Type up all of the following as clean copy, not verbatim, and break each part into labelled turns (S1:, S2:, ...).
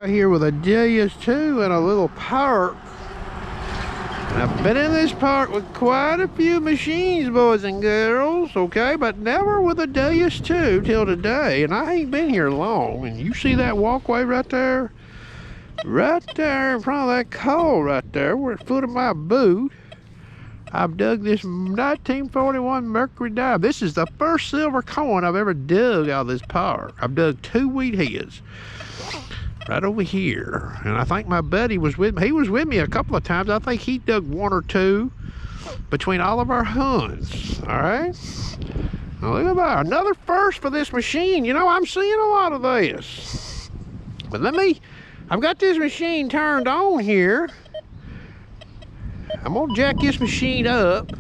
S1: Here with a Deus 2 and a little park. And I've been in this park with quite a few machines, boys and girls, okay, but never with a Deus 2 till today. And I ain't been here long. And you see that walkway right there? Right there in front of that coal right there, where the foot of my boot, I've dug this 1941 Mercury dive. This is the first silver coin I've ever dug out of this park. I've dug 2 wheat heads right over here, and I think my buddy was with me. He was with me a couple of times. I think he dug 1 or 2 between all of our hunts. All right, now look at that, another first for this machine. You know, I'm seeing a lot of this, but I've got this machine turned on here. I'm gonna jack this machine up.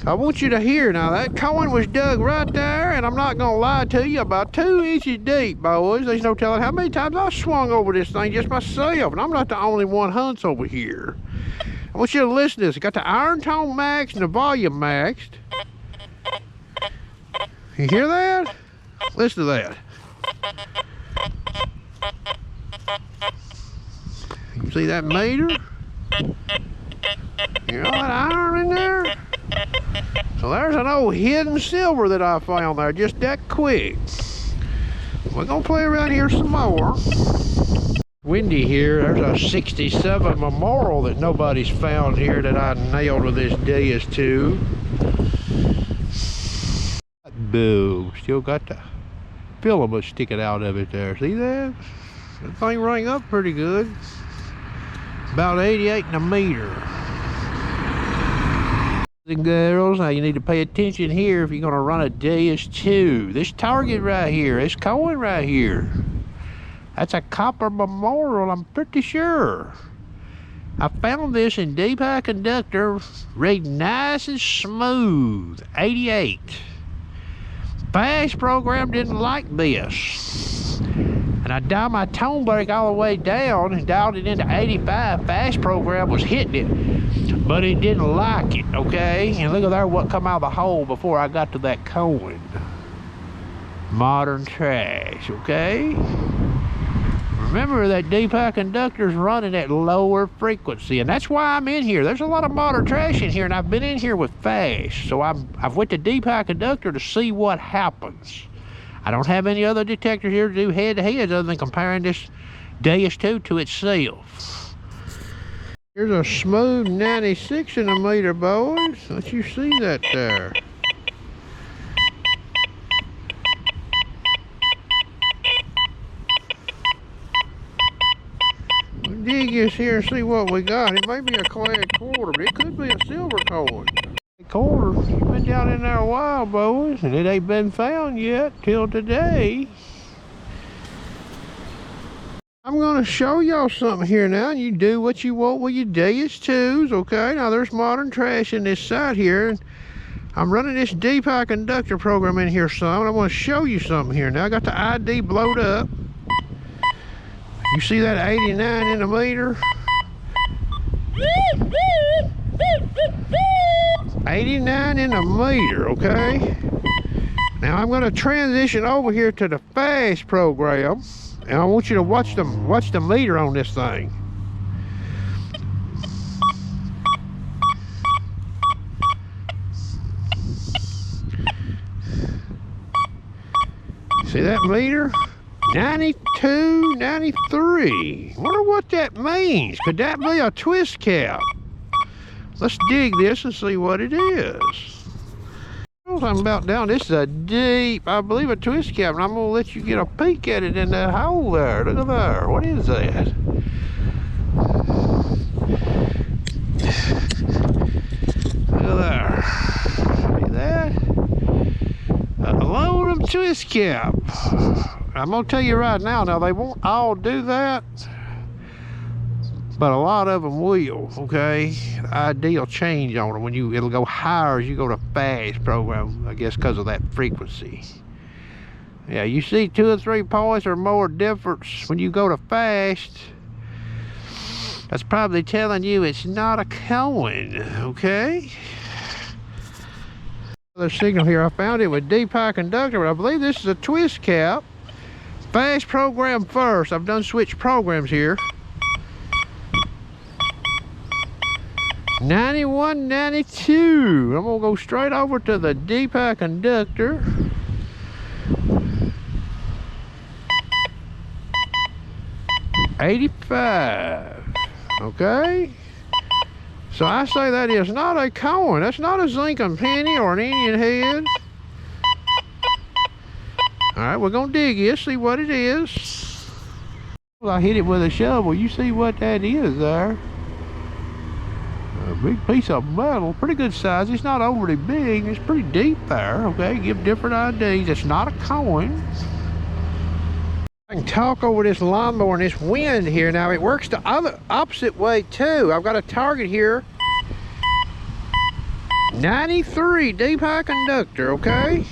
S1: I want you to hear now, that coin was dug right there, and I'm not gonna lie to you, about 2 inches deep, boys. There's no telling how many times I swung over this thing just myself, and I'm not the only one hunts over here. I want you to listen to this. I got the iron tone maxed and the volume maxed. You hear that? Listen to that. You see that meter? You know that iron in there? So there's an old hidden silver that I found there just that quick. We're gonna play around here some more. Windy here. There's a 67 Memorial that nobody's found here that I nailed with this Deus 2. Boo. Still got the filament sticking out of it there. See that? That thing rang up pretty good. About 88 and a meter. And girls, now you need to pay attention here if you're going to run a Deus 2. This target right here, this coin right here, that's a copper Memorial, I'm pretty sure. I found this in deep high conductor, reading nice and smooth, 88. Fast program didn't like this. And I dialed my tone brake all the way down and dialed it into 85. Fast program was hitting it, but it didn't like it, okay? And look at there what come out of the hole before I got to that coin. Modern trash, okay? Remember that deep high conductor's running at lower frequency, and that's why I'm in here. There's a lot of modern trash in here, and I've been in here with fast. So I've went to deep high conductor to see what happens. I don't have any other detectors here to do head-to-heads other than comparing this Deus 2 to itself. Here's a smooth 96 in a meter, boys. Let you see that there. We'll dig this here and see what we got. It may be a clad quarter, but it could be a silver coin. Quarter, you've been down in there a while, boys, and it ain't been found yet till today. I'm gonna show y'all something here now, and you do what you want with your Deus 2s, okay? Now there's modern trash in this side here, and I'm running this deep high conductor program in here some, and I want to show you something here. Now I got the ID blowed up. You see that 89 in a meter? 89 in a meter, okay? Now I'm going to transition over here to the fast program, and I want you to watch the meter on this thing. See that meter? 92, 93. Wonder what that means. Could that be a twist cap? Let's dig this and see what it is. I'm about down. This is a deep, I believe, a twist cap, and I'm gonna let you get a peek at it in that hole there. Look at there. What is that? Look at there. See that? Aluminum twist cap. I'm gonna tell you right now. Now they won't all do that, but a lot of them will, okay? The ID will change on them. It'll go higher as you go to fast program, I guess because of that frequency. Yeah, you see 2 or 3 points or more difference when you go to fast. That's probably telling you it's not a coin, okay? Another signal here. I found it with deep high conductor, but I believe this is a twist cap. fast program first. I've done switch programs here. 91, 92. I'm gonna go straight over to the deep high conductor. $85. Okay. So I say that is not a coin. That's not a zinc penny or an Indian head. Alright, we're gonna dig it, see what it is. Well, I hit it with a shovel. You see what that is there. A big piece of metal, pretty good size. It's not overly big, it's pretty deep there, okay? Give different IDs. It's not a coin. I can talk over this lawnmower and this wind here. Now it works the opposite way too. I've got a target here. 93 deep high conductor, okay?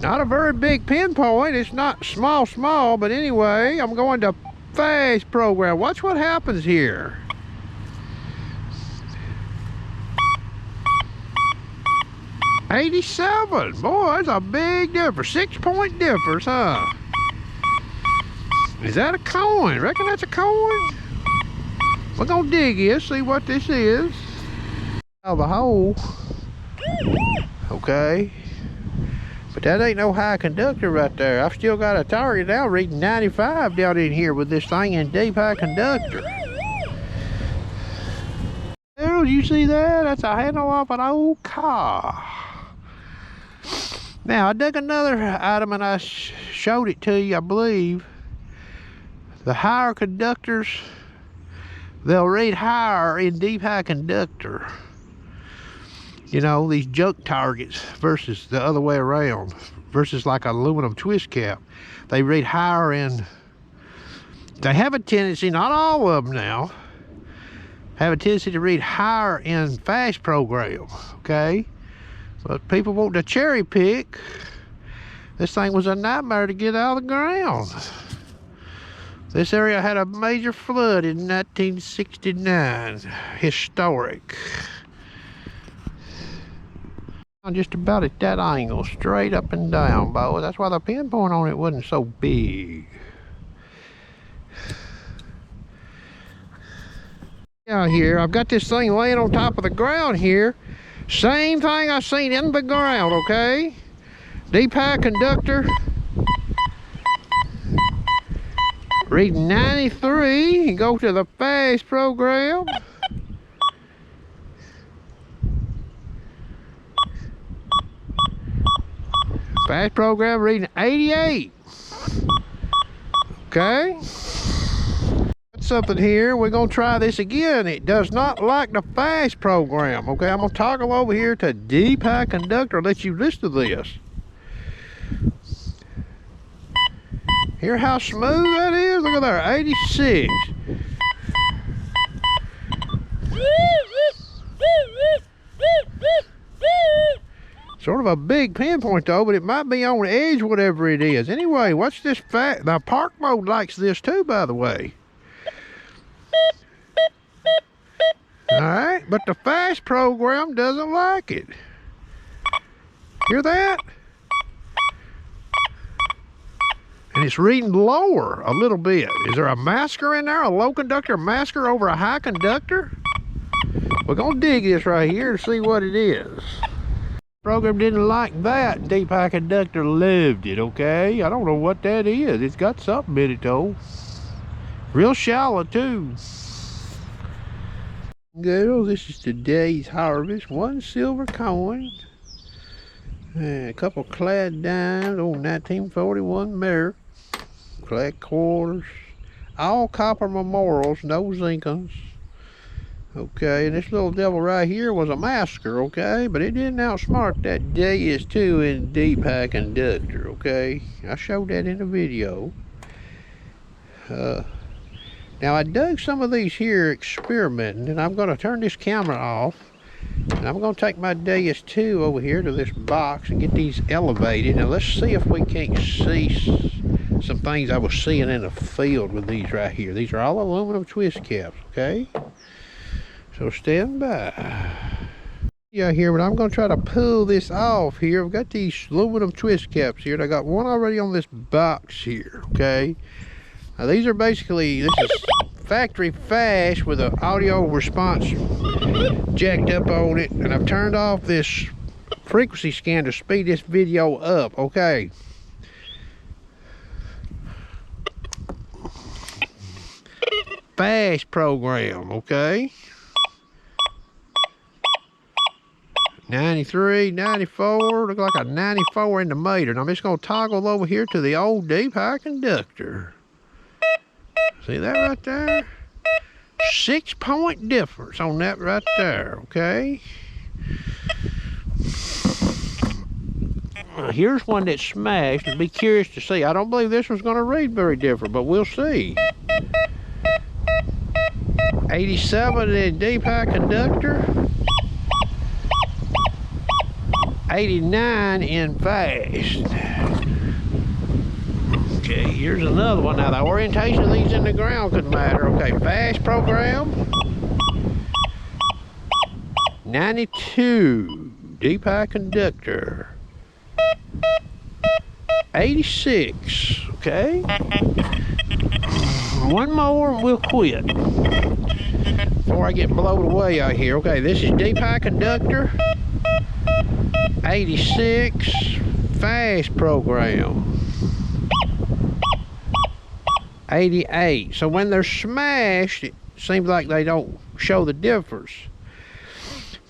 S1: Not a very big pinpoint. It's not small, but anyway, I'm going to fast program. Watch what happens here. $87. Boy, that's a big difference. 6-point difference, huh? Is that a coin? Reckon that's a coin? We're gonna dig it, see what this is. Out of the hole. Okay. But that ain't no high conductor right there. I've still got a target now reading 95 down in here with this thing in deep high conductor. There, you see that? That's a handle off an old car. Now, I dug another item and I showed it to you, I believe. The higher conductors, they'll read higher in deep high conductor. You know, these junk targets versus the other way around, versus like an aluminum twist cap. They read higher in, they have a tendency, not all of them now, have a tendency to read higher in fast program, okay? But people want to cherry pick. This thing was a nightmare to get out of the ground. This area had a major flood in 1969, historic. Just about at that angle, straight up and down, boys. That's why the pinpoint on it wasn't so big. Out here, I've got this thing laying on top of the ground here. Same thing I seen in the ground, okay? Deep high conductor. Reading 93. Go to the fast program. Fast program reading 88. Okay. Got something here. We're gonna try this again. It does not like the fast program. Okay, I'm gonna toggle over here to deep high conductor. Let you listen to this. Hear how smooth that is? Look at there, 86. Sort of a big pinpoint though, but it might be on the edge, whatever it is. Anyway, watch this fact. Now park mode likes this too, by the way. Alright, but the fast program doesn't like it. Hear that? And it's reading lower a little bit. Is there a masker in there? A low conductor masker over a high conductor? We're gonna dig this right here and see what it is. Program didn't like that. Deep high conductor loved it, okay? I don't know what that is. It's got something in it though. Real shallow too. Girl, this is today's harvest. 1 silver coin. And a couple clad dimes. Old 1941 Merrick. Clad quarters. All copper memorials, no zincons. Okay, and this little devil right here was a masker, okay? But it didn't outsmart that Deus 2 in deep high conductor, okay? I showed that in the video. Now I dug some of these here experimenting, and I'm gonna turn this camera off. And I'm gonna take my Deus 2 over here to this box and get these elevated. And let's see if we can't see some things I was seeing in the field with these right here. These are all aluminum twist caps, okay? So stand by. Yeah, here, but I'm gonna try to pull this off here. I've got these aluminum twist caps here, and I got one already on this box here. Okay, now these are basically, this is factory fast with an audio response jacked up on it, and I've turned off this frequency scan to speed this video up. Okay, fast program. Okay, 93, 94, look like a 94 in the meter. And I'm just going to toggle over here to the old deep high conductor. See that right there? 6-point difference on that right there, okay? Here's one that smashed. I'd be curious to see. I don't believe this one's going to read very different, but we'll see. 87 in deep high conductor. 89 in fast. Okay, here's another one. Now the orientation of these in the ground could matter. Okay, fast program. 92, deep high conductor. 86, okay. One more and we'll quit before I get blown away out here. Okay, this is deep high conductor. 86, fast program. 88. So when they're smashed, it seems like they don't show the difference.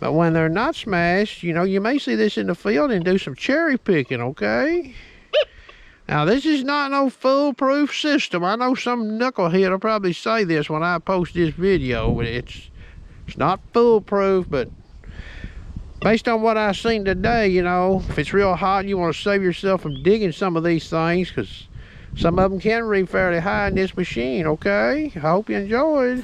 S1: But when they're not smashed, you know, you may see this in the field and do some cherry picking, okay? Now, this is not no foolproof system. I know some knucklehead will probably say this when I post this video, but it's not foolproof, but based on what I've seen today, you know, if it's real hot and you want to save yourself from digging some of these things, because some of them can read fairly high in this machine, okay? I hope you enjoyed.